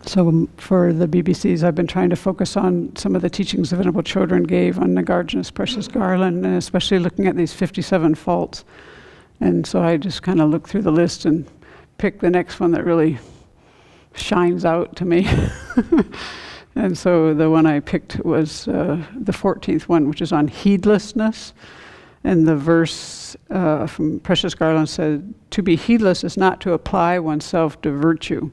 So for the BBCs, I've been trying to focus on some of the teachings the Venerable Chodron gave on Nagarjuna's Precious Garland, and especially looking at these 57 faults. And so I just kind of looked through the list and picked the next one that really shines out to me. And so the one I picked was the 14th one, which is on heedlessness. And the verse from Precious Garland said, "To be heedless is not to apply oneself to virtue."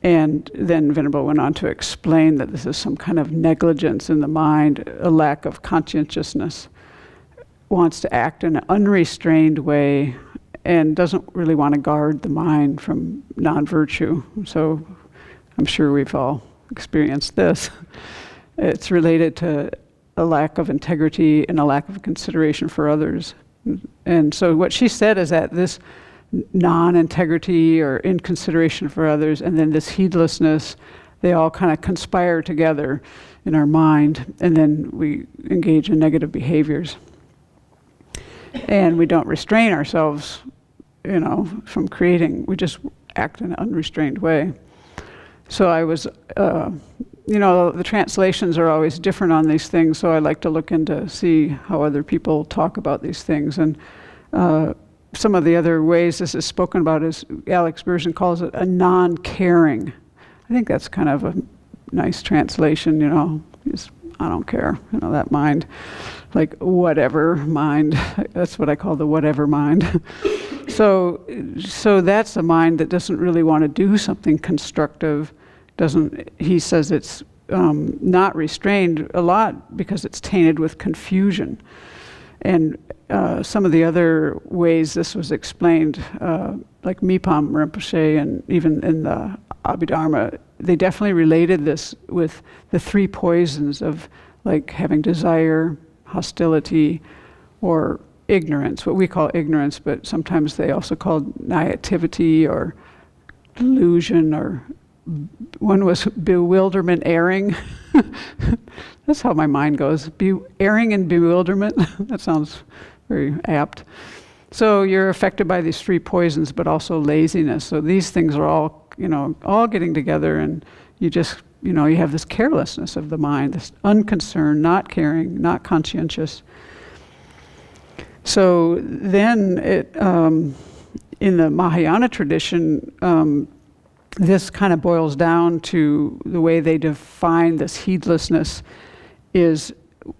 And then Venerable went on to explain that this is some kind of negligence in the mind, a lack of conscientiousness, wants to act in an unrestrained way, and doesn't really want to guard the mind from non-virtue. So I'm sure we've all experienced this. It's related to a lack of integrity and a lack of consideration for others. And so what she said is that this non-integrity or inconsideration for others, and then this heedlessness, they all kind of conspire together in our mind, and then we engage in negative behaviors. And we don't restrain ourselves, from creating. We just act in an unrestrained way. So I was, the translations are always different on these things, so I like to look into see how other people talk about these things. And some of the other ways this is spoken about is, Alex Version calls it a non-caring. I think that's kind of a nice translation, just, I don't care, that mind, like whatever mind. That's what I call the whatever mind. So that's a mind that doesn't really want to do something constructive. He says it's not restrained a lot because it's tainted with confusion. And some of the other ways this was explained, like Mipam Rinpoche and even in the Abhidharma, they definitely related this with the three poisons of like having desire, hostility, or ignorance, what we call ignorance, but sometimes they also call naivety or delusion, or one was bewilderment, erring. That's how my mind goes. Erring and bewilderment. That sounds very apt. So you're affected by these three poisons, but also laziness. So these things are all getting together, and you just, you have this carelessness of the mind, this unconcerned, not caring, not conscientious. So then in the Mahayana tradition, this kind of boils down to the way they define this heedlessness is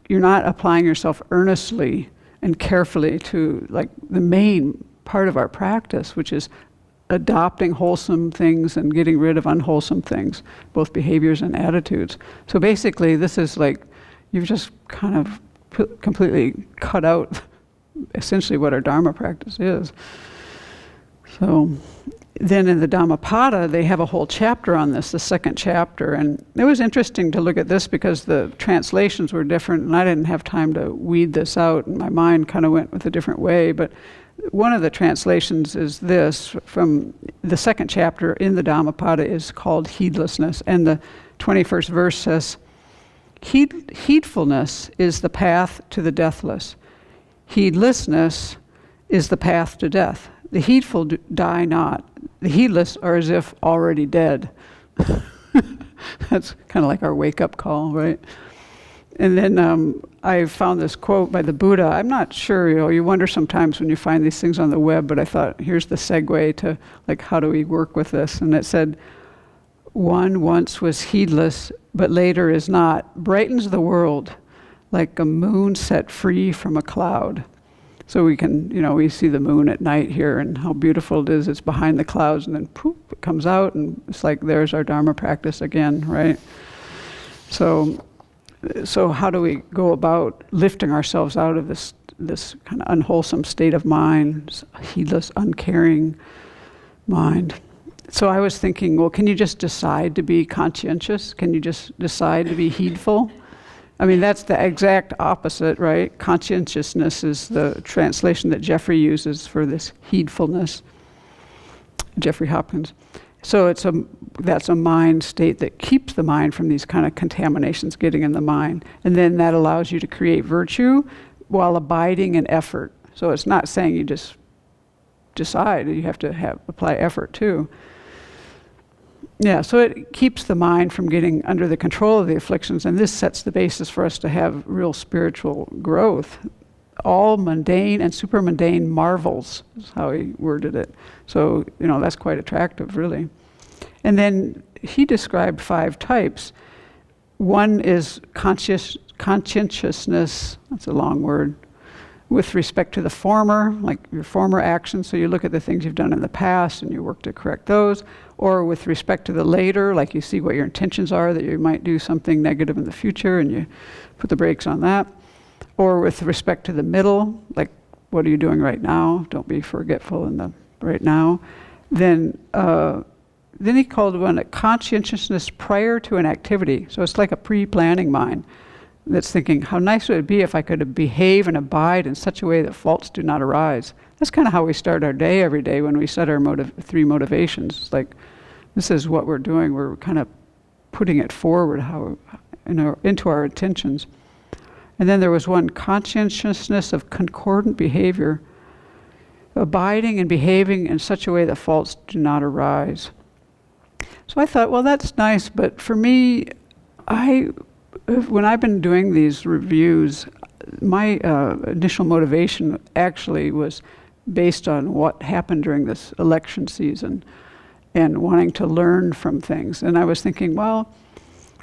you're not applying yourself earnestly and carefully to like the main part of our practice, which is adopting wholesome things and getting rid of unwholesome things, both behaviors and attitudes. So basically this is like you've just kind of completely cut out essentially what our Dharma practice is. So then in the Dhammapada, they have a whole chapter on this, the second chapter. And it was interesting to look at this because the translations were different, and I didn't have time to weed this out, and my mind kind of went with a different way. But one of the translations is this, from the second chapter in the Dhammapada is called Heedlessness. And the 21st verse says, Heedfulness is the path to the deathless. Heedlessness is the path to death. The heedful die not. The heedless are as if already dead. That's kind of like our wake-up call, right? And then I found this quote by the Buddha. I'm not sure, you wonder sometimes when you find these things on the web, but I thought, here's the segue to, like, how do we work with this? And it said, one once was heedless, but later is not, brightens the world like a moon set free from a cloud. So we can, we see the moon at night here and how beautiful it is. It's behind the clouds, and then poof, it comes out, and it's like there's our Dharma practice again, right? So how do we go about lifting ourselves out of this kind of unwholesome state of mind, heedless, uncaring mind? So I was thinking, well, can you just decide to be conscientious? Can you just decide to be heedful? I mean, that's the exact opposite, right? Conscientiousness is the translation that Jeffrey uses for this heedfulness, Jeffrey Hopkins. So that's a mind state that keeps the mind from these kind of contaminations getting in the mind. And then that allows you to create virtue while abiding in effort. So it's not saying you just decide, you have to apply effort too. Yeah, so it keeps the mind from getting under the control of the afflictions, and this sets the basis for us to have real spiritual growth. All mundane and super mundane marvels is how he worded it. So, that's quite attractive, really. And then he described 5 types. One is conscientiousness, that's a long word, with respect to the former, like your former actions. So you look at the things you've done in the past and you work to correct those. Or with respect to the later, like you see what your intentions are, that you might do something negative in the future and you put the brakes on that. Or with respect to the middle, like what are you doing right now? Don't be forgetful in the right now. Then he called one a conscientiousness prior to an activity. So it's like a pre-planning mind that's thinking, how nice would it be if I could behave and abide in such a way that faults do not arise. That's kind of how we start our day every day when we set our 3 motivations. It's like, this is what we're doing. We're kind of putting it forward into our intentions. And then there was one, conscientiousness of concordant behavior, abiding and behaving in such a way that faults do not arise. So I thought, well, that's nice, but for me, when I've been doing these reviews, my initial motivation actually was based on what happened during this election season and wanting to learn from things. And I was thinking, well,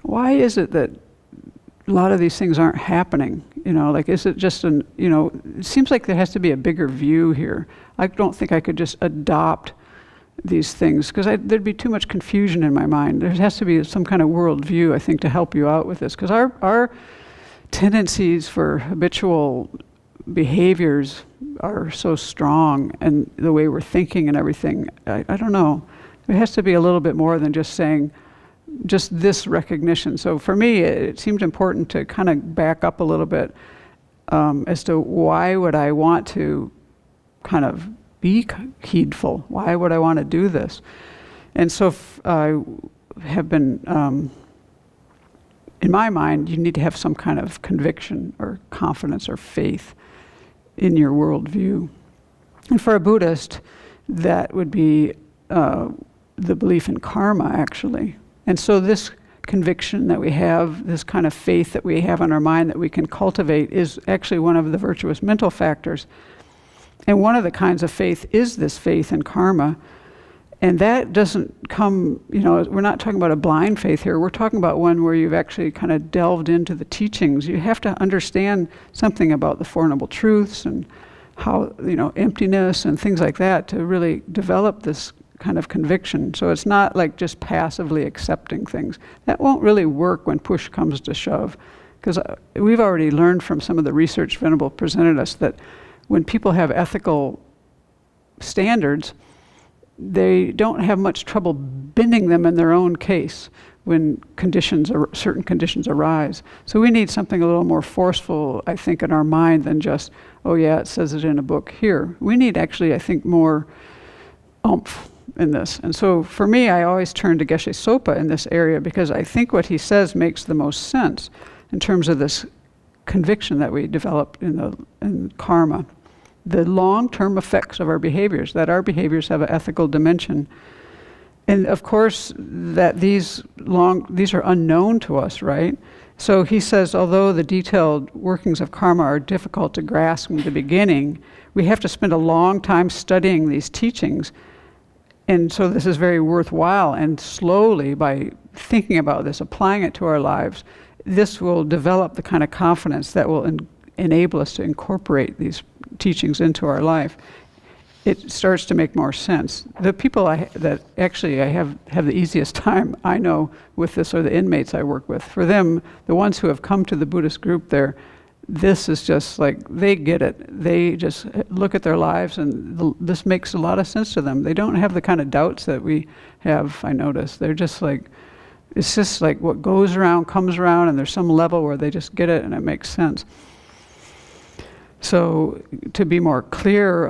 why is it that a lot of these things aren't happening? Is it just it seems like there has to be a bigger view here. I don't think I could just adopt these things, because there'd be too much confusion in my mind. There has to be some kind of worldview, I think, to help you out with this, because our tendencies for habitual behaviors are so strong, and the way we're thinking and everything, I don't know. There has to be a little bit more than just saying, just this recognition. So for me, it seemed important to kind of back up a little bit as to why would I want to kind of be heedful? Why would I want to do this? And so I have been, in my mind, you need to have some kind of conviction or confidence or faith in your worldview. And for a Buddhist, that would be the belief in karma, actually. And so this conviction that we have, this kind of faith that we have in our mind that we can cultivate, is actually one of the virtuous mental factors. And one of the kinds of faith is this faith in karma. And that doesn't come, we're not talking about a blind faith here. We're talking about one where you've actually kind of delved into the teachings. You have to understand something about the Four Noble Truths and how, emptiness and things like that to really develop this kind of conviction. So it's not like just passively accepting things. That won't really work when push comes to shove. Because we've already learned from some of the research Venerable presented us that when people have ethical standards, they don't have much trouble bending them in their own case when certain conditions arise. So we need something a little more forceful, I think, in our mind than just, oh yeah, it says it in a book here. We need actually, I think, more oomph in this. And so for me, I always turn to Geshe Sopa in this area because I think what he says makes the most sense in terms of this conviction that we develop in karma. The long-term effects of our behaviors, that our behaviors have an ethical dimension. And of course, that these are unknown to us, right? So he says, although the detailed workings of karma are difficult to grasp in the beginning, we have to spend a long time studying these teachings. And so this is very worthwhile, and slowly, by thinking about this, applying it to our lives, this will develop the kind of confidence that will enable us to incorporate these teachings into our life. It starts to make more sense. The people that actually I have the easiest time, I know, with this are the inmates I work with. For them, the ones who have come to the Buddhist group there, this is just like, they get it. They just look at their lives and this makes a lot of sense to them. They don't have the kind of doubts that we have, I notice. They're just like, it's just like what goes around comes around, and there's some level where they just get it and it makes sense. So to be more clear,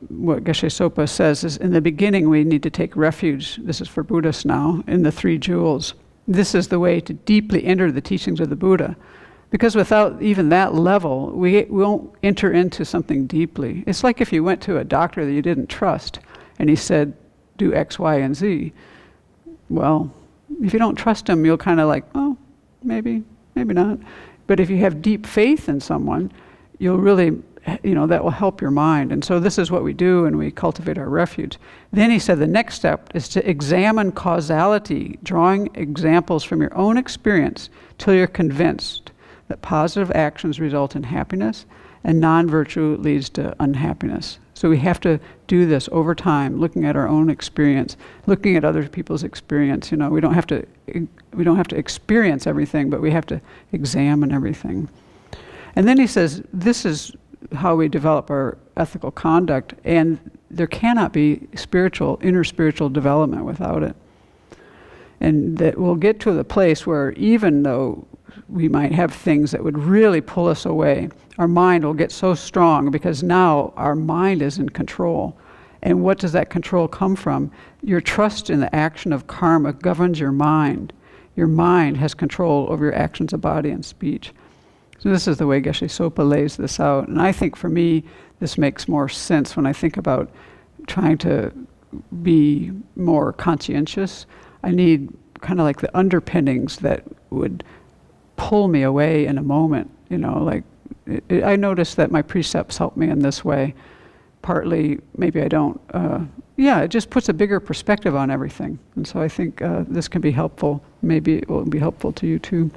what Geshe Sopa says is, in the beginning we need to take refuge, this is for Buddhists now, in the three jewels. This is the way to deeply enter the teachings of the Buddha. Because without even that level, we won't enter into something deeply. It's like if you went to a doctor that you didn't trust, and he said, do X, Y, and Z. well, if you don't trust them, you'll kind of like, oh, maybe not. But if you have deep faith in someone, you'll really, that will help your mind. And so this is what we do, and we cultivate our refuge. Then he said the next step is to examine causality, drawing examples from your own experience till you're convinced that positive actions result in happiness and non-virtue leads to unhappiness. So we have to do this over time, looking at our own experience, looking at other people's experience. We don't have to experience everything, but we have to examine everything. And then he says, this is how we develop our ethical conduct, and there cannot be inner spiritual development without it. And that we'll get to the place where even though we might have things that would really pull us away, our mind will get so strong because now our mind is in control. And what does that control come from? Your trust in the action of karma governs your mind. Your mind has control over your actions of body and speech. So this is the way Geshe Sopa lays this out. And I think for me, this makes more sense when I think about trying to be more conscientious. I need kind of like the underpinnings that would pull me away in a moment. I notice that my precepts help me in this way. Partly, maybe I don't. It just puts a bigger perspective on everything. And so I think this can be helpful. Maybe it will be helpful to you too.